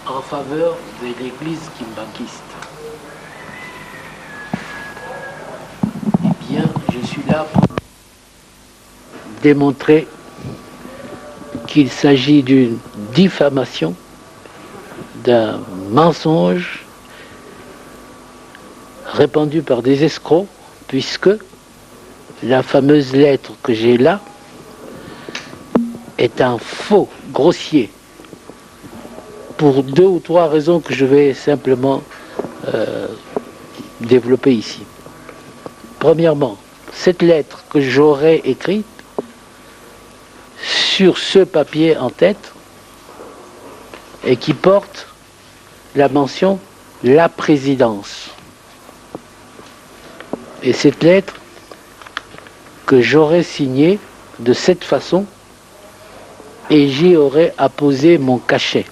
en faveur de l'église kimbanguiste. Eh bien, je suis là pour démontrer qu'il s'agit d'une diffamation, d'un mensonge répandu par des escrocs, puisque la fameuse lettre que j'ai là est un faux grossier, pour 2 ou 3 raisons que je vais simplement développer ici. Premièrement, cette lettre que j'aurais écrite sur ce papier en tête et qui porte la mention « La présidence ». Et cette lettre que j'aurais signée de cette façon et j'y aurais apposé mon cachet.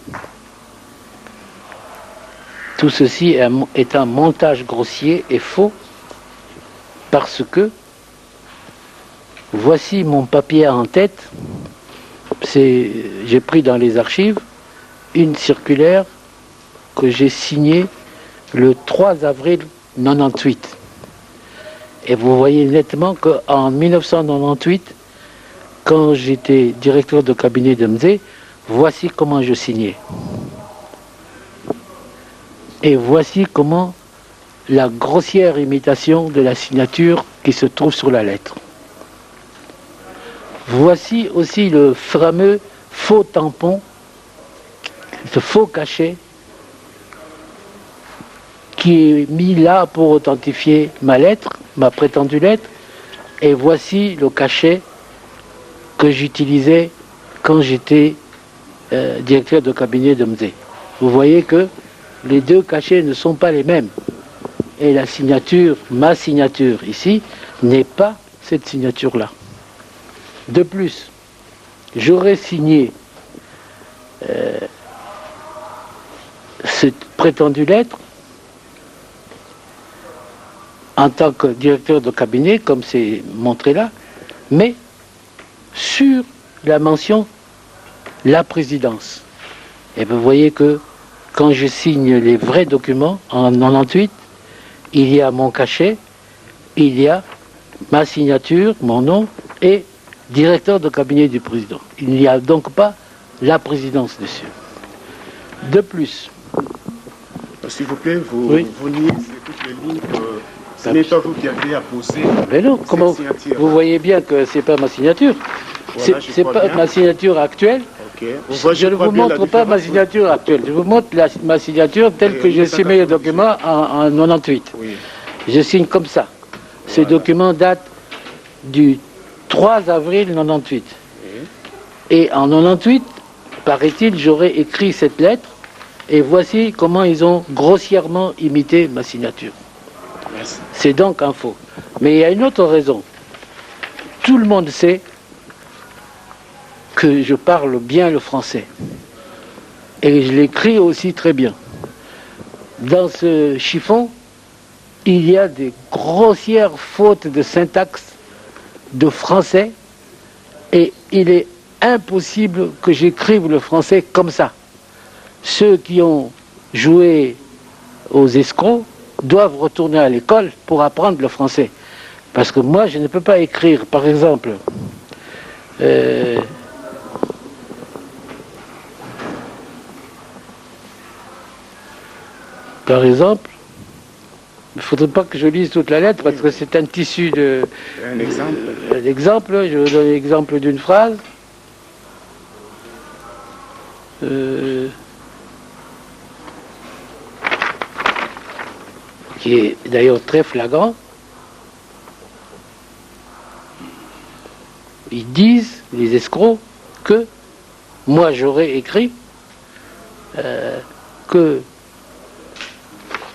Tout ceci est un montage grossier et faux parce que voici mon papier en tête. J'ai pris dans les archives une circulaire que j'ai signée le 3 avril 98. Et vous voyez nettement qu'en 1998, quand j'étais directeur de cabinet de Mzé, voici comment je signais. Et voici comment la grossière imitation de la signature qui se trouve sur la lettre. Voici aussi le fameux faux tampon, ce faux cachet qui est mis là pour authentifier ma lettre, ma prétendue lettre. Et voici le cachet que j'utilisais quand j'étais directeur de cabinet de Mzé. Vous voyez que les deux cachets ne sont pas les mêmes. Et la signature, ma signature ici, n'est pas cette signature-là. De plus, j'aurais signé cette prétendue lettre en tant que directeur de cabinet, comme c'est montré là, mais sur la mention « la présidence ». Et vous voyez que quand je signe les vrais documents, en 98, il y a mon cachet, il y a ma signature, mon nom, et directeur de cabinet du président. Il n'y a donc pas la présidence dessus. De plus... S'il vous plaît, vous niez toutes les lignes que ce Ah, n'est pas vous qui avez apposé. Mais non, comment vous voyez bien que c'est pas ma signature. Voilà, c'est pas ma signature actuelle. Okay. Je ne vous montre pas ma signature actuelle. Je vous montre ma signature telle que j'ai signé le document en 98. Oui. Je signe comme ça. Ce document date du 3 avril 98. Oui. Et en 98, paraît-il, j'aurais écrit cette lettre. Et voici comment ils ont grossièrement imité ma signature. C'est donc un faux. Mais il y a une autre raison. Tout le monde sait que je parle bien le français. Et je l'écris aussi très bien. Dans ce chiffon, il y a des grossières fautes de syntaxe de français et il est impossible que j'écrive le français comme ça. Ceux qui ont joué aux escrocs doivent retourner à l'école pour apprendre le français. Parce que moi, je ne peux pas écrire, par exemple, il ne faudrait pas que je lise toute la lettre parce que c'est un tissu de... Un exemple. Un exemple, je vous donne l'exemple d'une phrase. Qui est d'ailleurs très flagrant. Ils disent, les escrocs, que moi j'aurais écrit que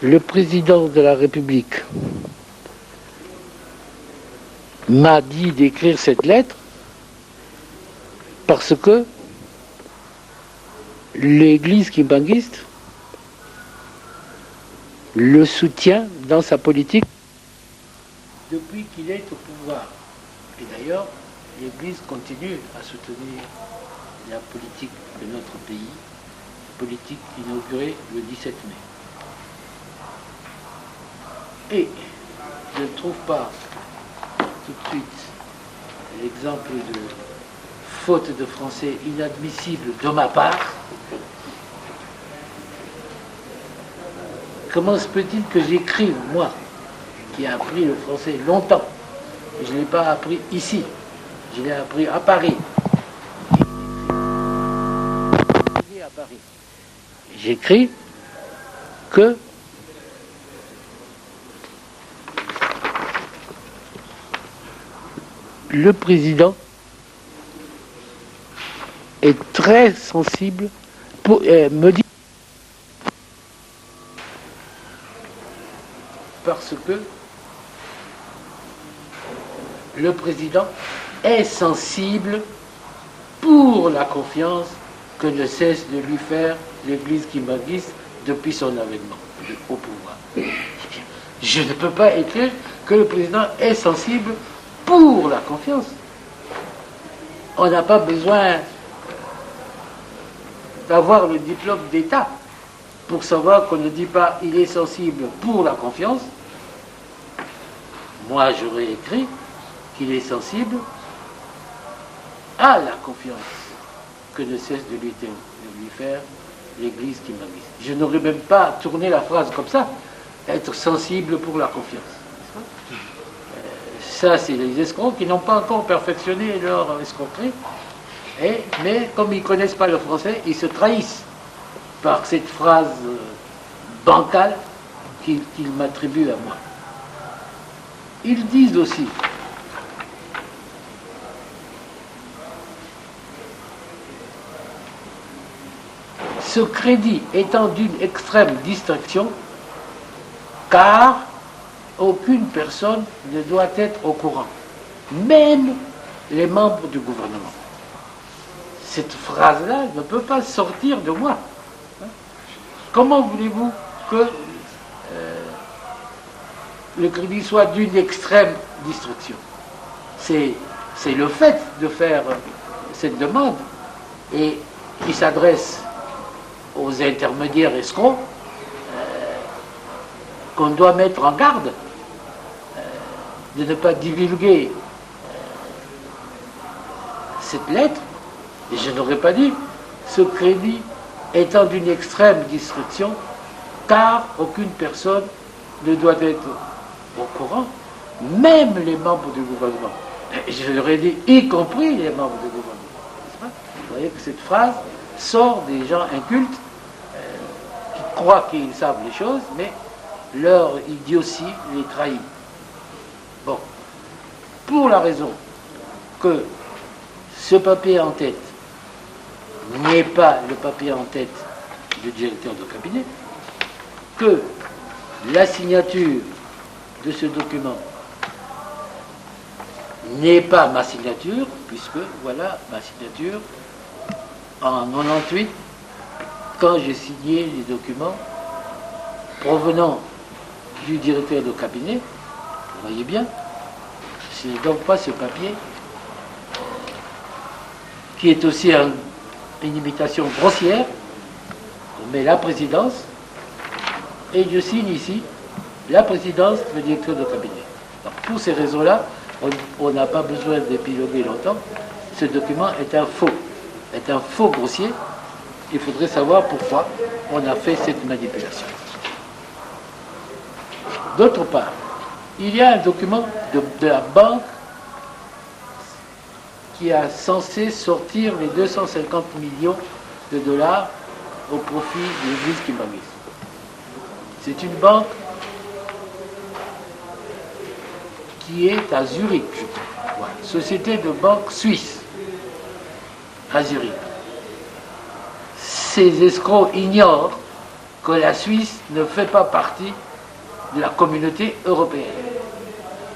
le président de la République m'a dit d'écrire cette lettre parce que l'église kimbanguiste le soutient dans sa politique depuis qu'il est au pouvoir. Et d'ailleurs, l'Église continue à soutenir la politique de notre pays, politique inaugurée le 17 mai. Et je ne trouve pas tout de suite l'exemple de faute de français inadmissible de ma part. Comment se peut-il que j'écrive, moi, qui ai appris le français longtemps, je ne l'ai pas appris ici, je l'ai appris à Paris. J'écris que le président est très sensible pour me dit parce que le président est sensible pour la confiance que ne cesse de lui faire l'Église kimbanguiste depuis son avènement au pouvoir. Je ne peux pas écrire que le président est sensible pour la confiance. On n'a pas besoin d'avoir le diplôme d'État pour savoir qu'on ne dit pas il est sensible pour la confiance. Moi, j'aurais écrit qu'il est sensible à la confiance que ne cesse de lui faire l'Église kimbanguiste. Je n'aurais même pas tourné la phrase comme ça, être sensible pour la confiance. Ça, c'est les escrocs qui n'ont pas encore perfectionné leur escroquerie, mais comme ils ne connaissent pas le français, ils se trahissent par cette phrase bancale qu'ils m'attribuent à moi. Ils disent aussi ce crédit étant d'une extrême distraction, car aucune personne ne doit être au courant, même les membres du gouvernement. Cette phrase-là ne peut pas sortir de moi. Comment voulez-vous que le crédit soit d'une extrême distraction? C'est le fait de faire cette demande et qui s'adresse aux intermédiaires escrocs qu'on doit mettre en garde de ne pas divulguer cette lettre. Et je n'aurais pas dit ce crédit étant d'une extrême distraction, car aucune personne ne doit être au courant, même les membres du gouvernement. Je leur ai dit, y compris les membres du gouvernement. Vous voyez que cette phrase sort des gens incultes qui croient qu'ils savent les choses, mais leur idiotie les trahit. Bon, pour la raison que ce papier en tête n'est pas le papier en tête du directeur de cabinet, que la signature de ce document n'est pas ma signature, puisque voilà ma signature en 98, quand j'ai signé les documents provenant du directeur de cabinet. Vous voyez bien, ce n'est donc pas ce papier qui est aussi une imitation grossière, mais la présidence, et je signe ici la présidence du directeur de cabinet. Donc, pour ces raisons-là, on n'a pas besoin d'épiloguer longtemps. Ce document est un faux grossier. Il faudrait savoir pourquoi on a fait cette manipulation. D'autre part, il y a un document de la banque qui a censé sortir les 250 millions de dollars au profit de l'Église kimbanguiste. C'est une banque qui est à Zurich, je crois. Voilà. Société de banque suisse à Zurich. Ces escrocs ignorent que la Suisse ne fait pas partie de la communauté européenne.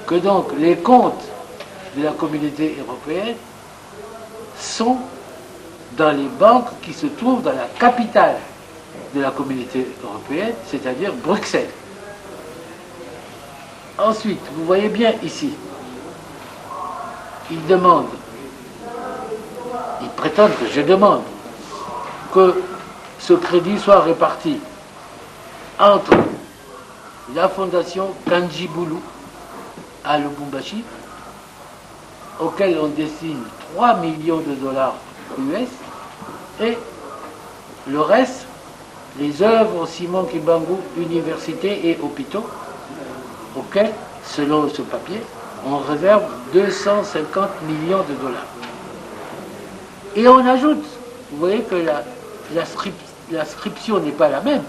Que donc les comptes de la communauté européenne sont dans les banques qui se trouvent dans la capitale de la communauté européenne, c'est-à-dire Bruxelles. Ensuite, vous voyez bien ici, ils prétendent que je demande que ce crédit soit réparti entre la fondation Kanji-Boulou à Lubumbashi, auquel on destine 3 millions de dollars US, et le reste, les œuvres Simon Kimbangu, universités et hôpitaux, auxquels, selon ce papier, on réserve 250 millions de dollars. Et on ajoute, vous voyez que l'inscription n'est pas la même,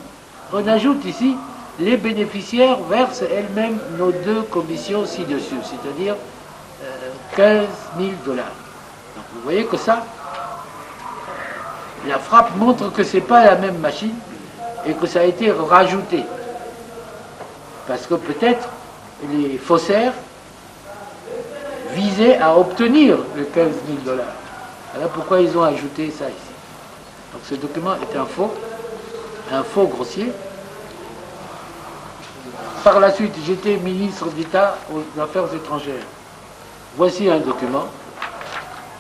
on ajoute ici, les bénéficiaires versent elles-mêmes nos 2 commissions ci-dessus, c'est-à-dire 15 000 dollars. Donc vous voyez que ça, La frappe montre que ce n'est pas la même machine et que ça a été rajouté. Parce que peut-être les faussaires visaient à obtenir les 15 000 $. Voilà pourquoi ils ont ajouté ça ici. Donc ce document est un faux grossier. Par la suite, j'étais ministre d'État aux Affaires étrangères. Voici un document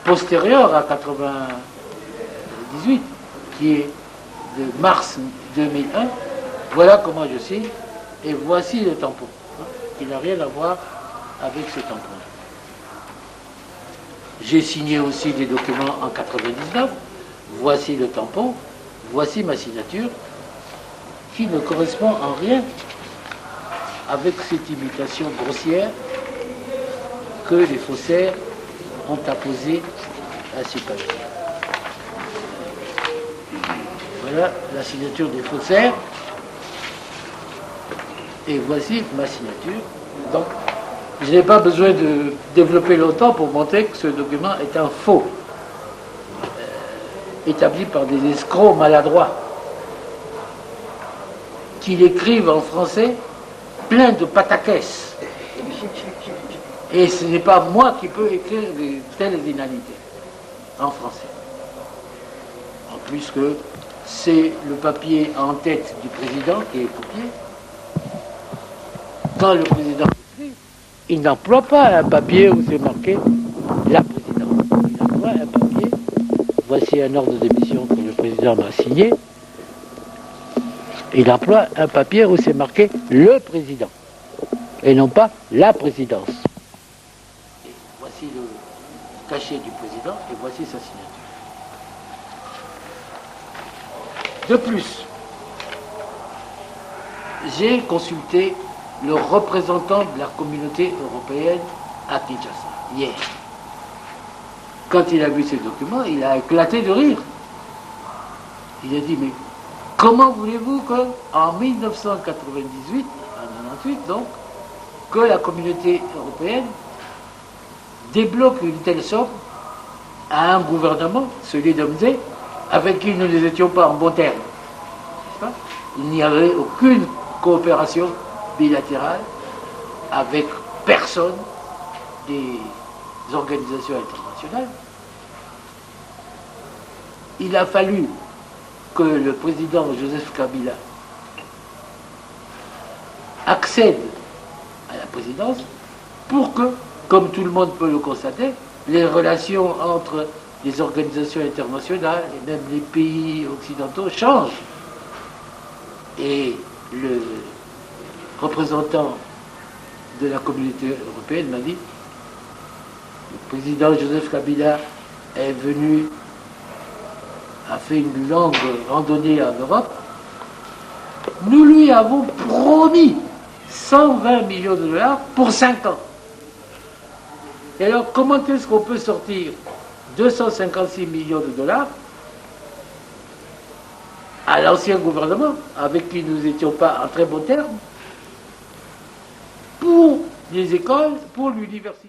postérieur à 98, qui est de mars 2001. Voilà comment je signe, et voici le tampon. Il n'a rien à voir avec ce tampon. J'ai signé aussi des documents en 99. Voici le tampon, voici ma signature, qui ne correspond en rien avec cette imitation grossière que les faussaires ont apposée à ces papiers. Voilà la signature des faussaires. Et voici ma signature. Donc, je n'ai pas besoin de développer longtemps pour montrer que ce document est un faux, établi par des escrocs maladroits, qui l'écrivent en français plein de pataquès. Et ce n'est pas moi qui peux écrire de telles inanités en français. En plus que c'est le papier en tête du président qui est copié. Quand le président écrit, il n'emploie pas un papier où c'est marqué la présidence. Il emploie un papier. Voici un ordre d'émission que le président m'a signé. Il emploie un papier où c'est marqué le président et non pas la présidence. Et voici le cachet du président et voici sa signature. De plus, j'ai consulté le représentant de la communauté européenne à Kinshasa hier. Quand il a vu ces documents, il a éclaté de rire. Il a dit, mais comment voulez-vous qu'en 1998, en 98 donc, que la communauté européenne débloque une telle somme à un gouvernement, celui d'Omzé, avec qui nous n'étions pas en bon terme. Il n'y avait aucune coopération bilatérale avec personne des organisations internationales. Il a fallu que le président Joseph Kabila accède à la présidence pour que, comme tout le monde peut le constater, les relations entre les organisations internationales et même les pays occidentaux changent. Et le représentant de la communauté européenne m'a dit, le président Joseph Kabila est venu, a fait une longue randonnée en Europe. Nous lui avons promis 120 millions de dollars pour 5 ans. Et alors, comment est-ce qu'on peut sortir 256 millions de dollars à l'ancien gouvernement, avec qui nous n'étions pas en très bon terme, pour les écoles, pour l'université?